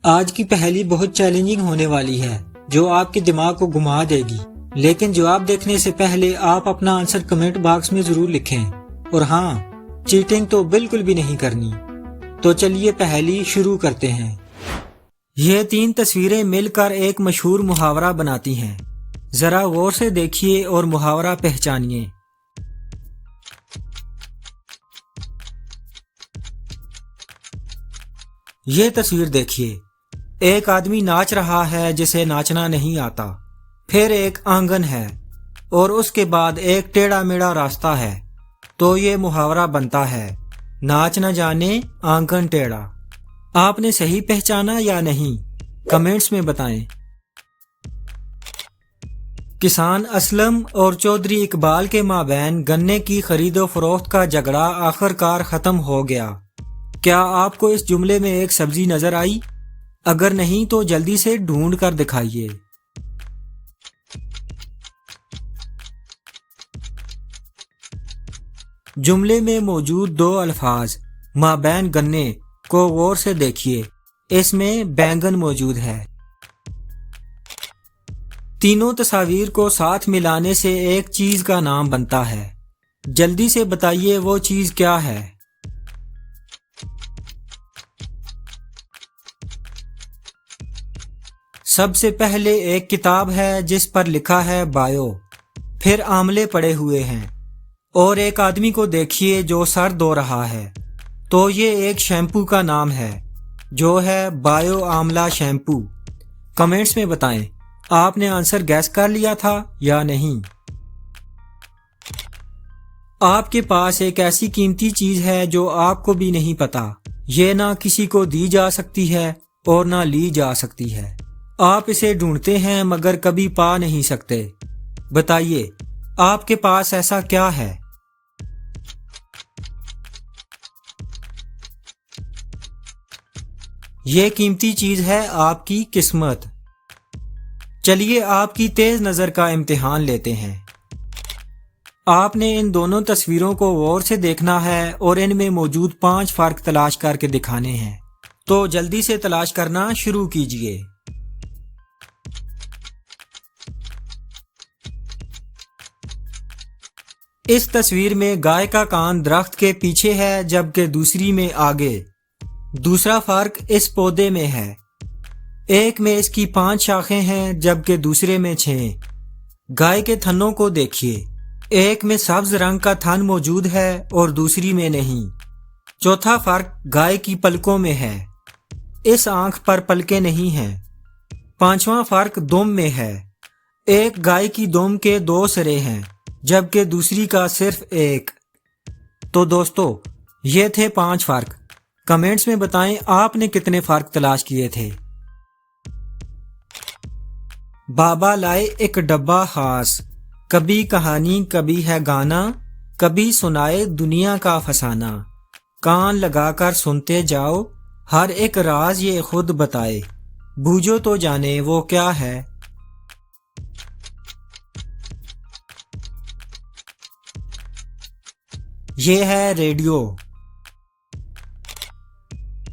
آج کی پہلی بہت چیلنجنگ ہونے والی ہے جو آپ کے دماغ کو گھما دے گی، لیکن جواب دیکھنے سے پہلے آپ اپنا آنسر کمنٹ باکس میں ضرور لکھیں۔ اور ہاں، چیٹنگ تو بالکل بھی نہیں کرنی۔ تو چلیے پہلی شروع کرتے ہیں۔ یہ 3 تصویریں مل کر ایک مشہور محاورہ بناتی ہیں۔ ذرا غور سے دیکھیے اور محاورہ پہچانیے۔ یہ تصویر دیکھیے، ایک آدمی ناچ رہا ہے جسے ناچنا نہیں آتا، پھر ایک آنگن ہے اور اس کے بعد ایک ٹیڑھا میڑھا راستہ ہے، تو یہ محاورہ بنتا ہے، ناچ نہ جانے آنگن ٹیڑھا۔ آپ نے صحیح پہچانا یا نہیں؟ کمنٹس میں بتائیں۔ کسان اسلم اور چودھری اقبال کے مابین گنے کی خرید و فروخت کا جھگڑا آخر کار ختم ہو گیا۔ کیا آپ کو اس جملے میں ایک سبزی نظر آئی؟ اگر نہیں تو جلدی سے ڈھونڈ کر دکھائیے۔ جملے میں موجود 2 الفاظ مابین گنے کو غور سے دیکھیے، اس میں بینگن موجود ہے۔ تینوں تصاویر کو ساتھ ملانے سے ایک چیز کا نام بنتا ہے۔ جلدی سے بتائیے وہ چیز کیا ہے؟ سب سے پہلے ایک کتاب ہے جس پر لکھا ہے بایو، پھر آملے پڑے ہوئے ہیں، اور ایک آدمی کو دیکھیے جو سر دھو رہا ہے، تو یہ ایک شیمپو کا نام ہے جو ہے بایو آملہ شیمپو۔ کمنٹس میں بتائیں، آپ نے آنسر گیس کر لیا تھا یا نہیں؟ آپ کے پاس ایک ایسی قیمتی چیز ہے جو آپ کو بھی نہیں پتا، یہ نہ کسی کو دی جا سکتی ہے اور نہ لی جا سکتی ہے۔ آپ اسے ڈھونڈتے ہیں مگر کبھی پا نہیں سکتے۔ بتائیے، آپ کے پاس ایسا کیا ہے؟ یہ قیمتی چیز ہے آپ کی قسمت۔ چلیے آپ کی تیز نظر کا امتحان لیتے ہیں۔ آپ نے ان دونوں تصویروں کو غور سے دیکھنا ہے اور ان میں موجود 5 فرق تلاش کر کے دکھانے ہیں۔ تو جلدی سے تلاش کرنا شروع کیجیے۔ اس تصویر میں گائے کا کان درخت کے پیچھے ہے جبکہ دوسری میں آگے۔ دوسرا فرق اس پودے میں ہے، ایک میں اس کی 5 شاخیں ہیں جبکہ دوسرے میں 6۔ گائے کے تھنوں کو دیکھیے، ایک میں سبز رنگ کا تھن موجود ہے اور دوسری میں نہیں۔ چوتھا فرق گائے کی پلکوں میں ہے، اس آنکھ پر پلکیں نہیں ہیں۔ پانچواں فرق دم میں ہے، ایک گائے کی دم کے 2 سرے ہیں جبکہ دوسری کا صرف 1۔ تو دوستو، یہ تھے 5 فرق۔ کمنٹس میں بتائیں آپ نے کتنے فرق تلاش کیے تھے۔ بابا لائے ایک ڈبہ خاص، کبھی کہانی کبھی ہے گانا، کبھی سنائے دنیا کا فسانہ، کان لگا کر سنتے جاؤ، ہر ایک راز یہ خود بتائے، بوجھو تو جانے وہ کیا ہے۔ یہ ہے ریڈیو۔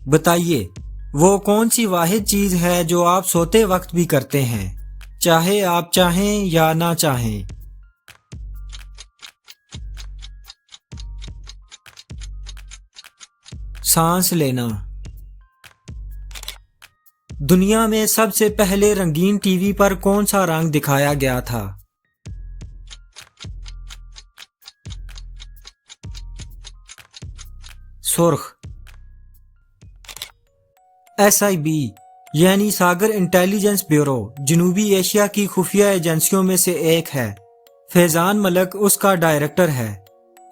بتائیے وہ کون سی واحد چیز ہے جو آپ سوتے وقت بھی کرتے ہیں، چاہے آپ چاہیں یا نہ چاہیں۔ سانس لینا۔ دنیا میں سب سے پہلے رنگین ٹی وی پر کون سا رنگ دکھایا گیا تھا؟ سرخ۔ SIB یعنی ساگر انٹیلیجنس بیورو جنوبی ایشیا کی خفیہ ایجنسیوں میں سے ایک ہے۔ فیضان ملک اس کا ڈائریکٹر ہے۔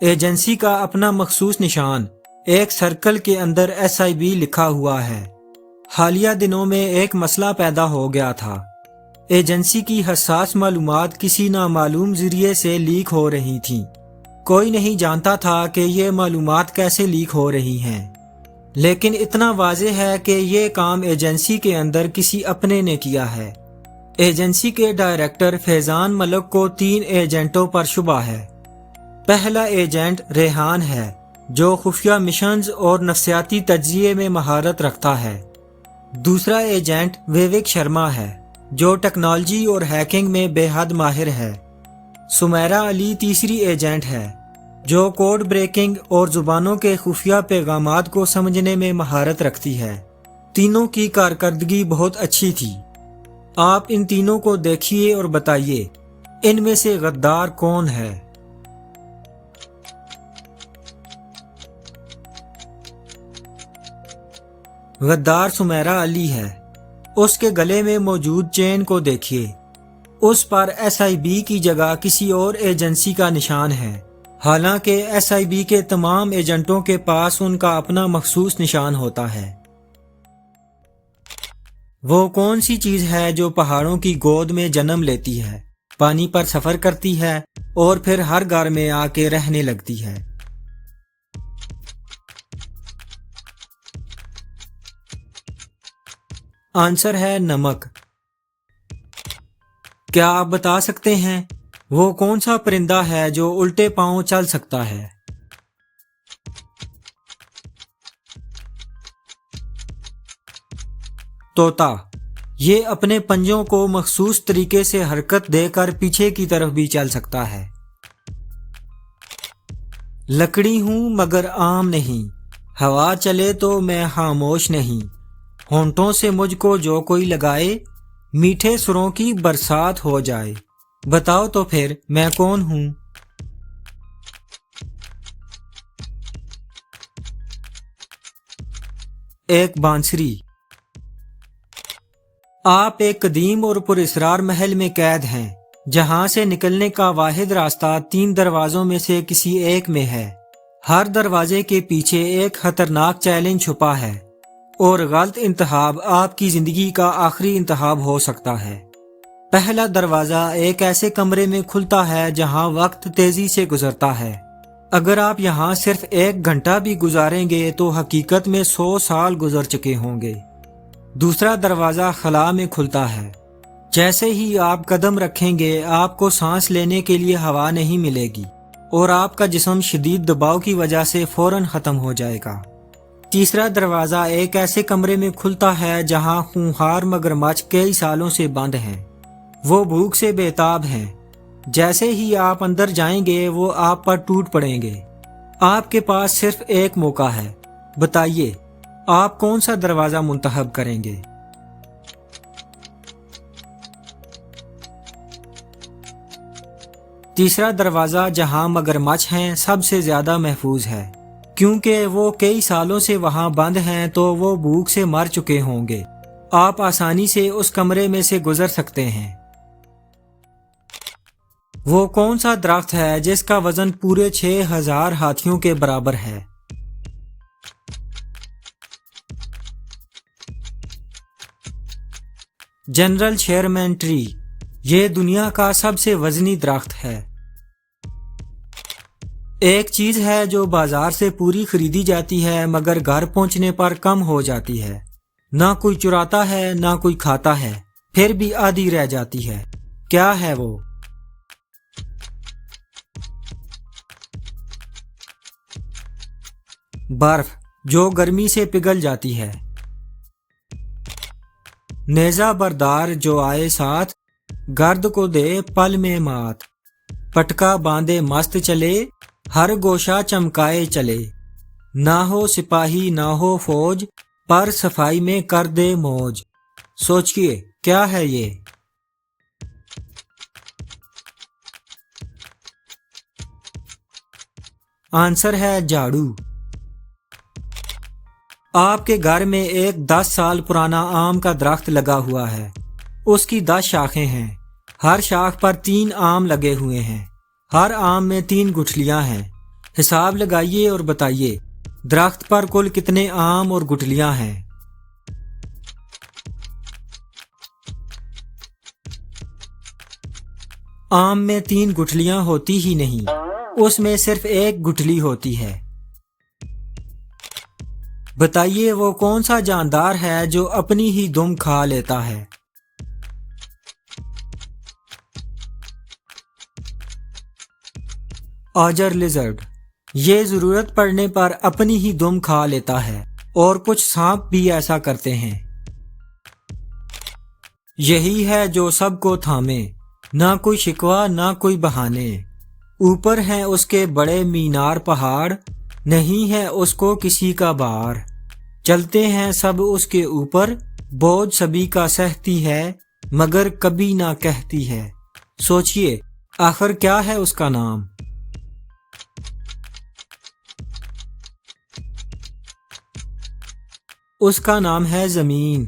ایجنسی کا اپنا مخصوص نشان ایک سرکل کے اندر SIB لکھا ہوا ہے۔ حالیہ دنوں میں ایک مسئلہ پیدا ہو گیا تھا، ایجنسی کی حساس معلومات کسی نامعلوم ذریعے سے لیک ہو رہی تھیں۔ کوئی نہیں جانتا تھا کہ یہ معلومات کیسے لیک ہو رہی ہیں، لیکن اتنا واضح ہے کہ یہ کام ایجنسی کے اندر کسی اپنے نے کیا ہے۔ ایجنسی کے ڈائریکٹر فیضان ملک کو 3 ایجنٹوں پر شبہ ہے۔ پہلا ایجنٹ ریحان ہے جو خفیہ مشنز اور نفسیاتی تجزیے میں مہارت رکھتا ہے۔ دوسرا ایجنٹ ویوک شرما ہے جو ٹیکنالوجی اور ہیکنگ میں بے حد ماہر ہے۔ سمیرا علی تیسری ایجنٹ ہے جو کوڈ بریکنگ اور زبانوں کے خفیہ پیغامات کو سمجھنے میں مہارت رکھتی ہے۔ تینوں کی کارکردگی بہت اچھی تھی۔ آپ ان تینوں کو دیکھیے اور بتائیے ان میں سے غدار کون ہے؟ غدار سمیرا علی ہے۔ اس کے گلے میں موجود چین کو دیکھیے، اس پر ایس آئی بی کی جگہ کسی اور ایجنسی کا نشان ہے، حالانکہ ایس آئی بی کے تمام ایجنٹوں کے پاس ان کا اپنا مخصوص نشان ہوتا ہے۔ وہ کون سی چیز ہے جو پہاڑوں کی گود میں جنم لیتی ہے، پانی پر سفر کرتی ہے اور پھر ہر گھر میں آ کے رہنے لگتی ہے؟ آنسر ہے نمک۔ کیا آپ بتا سکتے ہیں وہ کون سا پرندہ ہے جو الٹے پاؤں چل سکتا ہے؟ طوطا۔ یہ اپنے پنجوں کو مخصوص طریقے سے حرکت دے کر پیچھے کی طرف بھی چل سکتا ہے۔ لکڑی ہوں مگر عام نہیں، ہوا چلے تو میں خاموش نہیں، ہونٹوں سے مجھ کو جو کوئی لگائے، میٹھے سروں کی برسات ہو جائے۔ بتاؤ تو پھر میں کون ہوں؟ ایک بانسری۔ آپ ایک قدیم اور پراسرار محل میں قید ہیں جہاں سے نکلنے کا واحد راستہ 3 دروازوں میں سے کسی ایک میں ہے۔ ہر دروازے کے پیچھے ایک خطرناک چیلنج چھپا ہے اور غلط انتخاب آپ کی زندگی کا آخری انتخاب ہو سکتا ہے۔ پہلا دروازہ ایک ایسے کمرے میں کھلتا ہے جہاں وقت تیزی سے گزرتا ہے۔ اگر آپ یہاں صرف 1 گھنٹہ بھی گزاریں گے تو حقیقت میں 100 سال گزر چکے ہوں گے۔ دوسرا دروازہ خلا میں کھلتا ہے۔ جیسے ہی آپ قدم رکھیں گے آپ کو سانس لینے کے لیے ہوا نہیں ملے گی اور آپ کا جسم شدید دباؤ کی وجہ سے فوراً ختم ہو جائے گا۔ تیسرا دروازہ ایک ایسے کمرے میں کھلتا ہے جہاں خونخوار مگرمچھ کئی سالوں سے بند ہیں۔ وہ بھوک سے بے تاب ہیں۔ جیسے ہی آپ اندر جائیں گے وہ آپ پر ٹوٹ پڑیں گے۔ آپ کے پاس صرف ایک موقع ہے۔ بتائیے آپ کون سا دروازہ منتخب کریں گے؟ تیسرا دروازہ جہاں مگرمچھ ہیں سب سے زیادہ محفوظ ہے، کیونکہ وہ کئی سالوں سے وہاں بند ہیں تو وہ بھوک سے مر چکے ہوں گے۔ آپ آسانی سے اس کمرے میں سے گزر سکتے ہیں۔ وہ کون سا درخت ہے جس کا وزن پورے 6000 ہاتھیوں کے برابر ہے؟ General Sherman tree. یہ دنیا کا سب سے وزنی درخت ہے۔ ایک چیز ہے جو بازار سے پوری خریدی جاتی ہے مگر گھر پہنچنے پر کم ہو جاتی ہے۔ نہ کوئی چراتا ہے نہ کوئی کھاتا ہے، پھر بھی آدھی رہ جاتی ہے۔ کیا ہے وہ؟ برف، جو گرمی سے پگھل جاتی ہے۔ نیزہ بردار جو آئے ساتھ، گرد کو دے پل میں مات۔ پٹکا باندھے مست چلے، ہر گوشہ چمکائے چلے۔ نہ ہو سپاہی نہ ہو فوج، پر صفائی میں کر دے موج۔ سوچئے کیا ہے یہ؟ آنسر ہے جھاڑو۔ آپ کے گھر میں ایک 10 سال پرانا آم کا درخت لگا ہوا ہے۔ اس کی 10 شاخیں ہیں، ہر شاخ پر 3 آم لگے ہوئے ہیں، ہر آم میں 3 گٹھلیاں ہیں۔ حساب لگائیے اور بتائیے درخت پر کل کتنے آم اور گٹھلیاں ہیں؟ آم میں 3 گٹھلیاں ہوتی ہی نہیں، اس میں صرف 1 گٹھلی ہوتی ہے۔ بتائیے وہ کون سا جاندار ہے جو اپنی ہی دم کھا لیتا ہے؟ آجر لیزرڈ۔ یہ ضرورت پڑنے پر اپنی ہی دم کھا لیتا ہے، اور کچھ سانپ بھی ایسا کرتے ہیں۔ یہی ہے جو سب کو تھامے، نہ کوئی شکوہ نہ کوئی بہانے۔ اوپر ہیں اس کے بڑے مینار پہاڑ، نہیں ہے اس کو کسی کا بار۔ چلتے ہیں سب اس کے اوپر، بوجھ سبھی کا سہتی ہے، مگر کبھی نہ کہتی ہے۔ سوچئے آخر کیا ہے اس کا نام؟ اس کا نام ہے زمین۔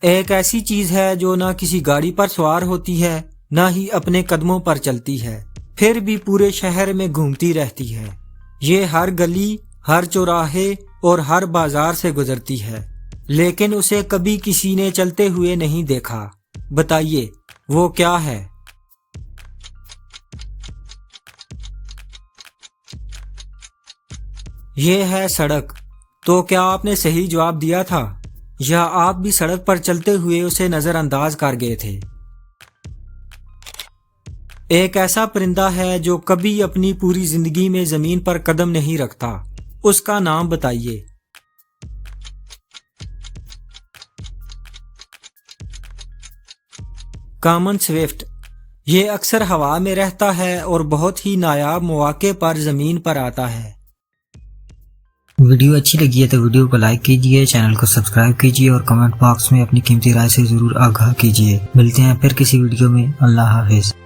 ایک ایسی چیز ہے جو نہ کسی گاڑی پر سوار ہوتی ہے، نہ ہی اپنے قدموں پر چلتی ہے، پھر بھی پورے شہر میں گھومتی رہتی ہے۔ یہ ہر گلی، ہر چوراہے اور ہر بازار سے گزرتی ہے، لیکن اسے کبھی کسی نے چلتے ہوئے نہیں دیکھا۔ بتائیے وہ کیا ہے؟ یہ ہے سڑک۔ تو کیا آپ نے صحیح جواب دیا تھا، یا آپ بھی سڑک پر چلتے ہوئے اسے نظر انداز کر گئے تھے؟ ایک ایسا پرندہ ہے جو کبھی اپنی پوری زندگی میں زمین پر قدم نہیں رکھتا، اس کا نام بتائیے۔ Common Swift. یہ اکثر ہوا میں رہتا ہے اور بہت ہی نایاب مواقع پر زمین پر آتا ہے۔ ویڈیو اچھی لگی ہے تو ویڈیو کو لائک کیجئے، چینل کو سبسکرائب کیجئے اور کمنٹ باکس میں اپنی قیمتی رائے سے ضرور آگاہ کیجئے۔ ملتے ہیں پھر کسی ویڈیو میں۔ اللہ حافظ۔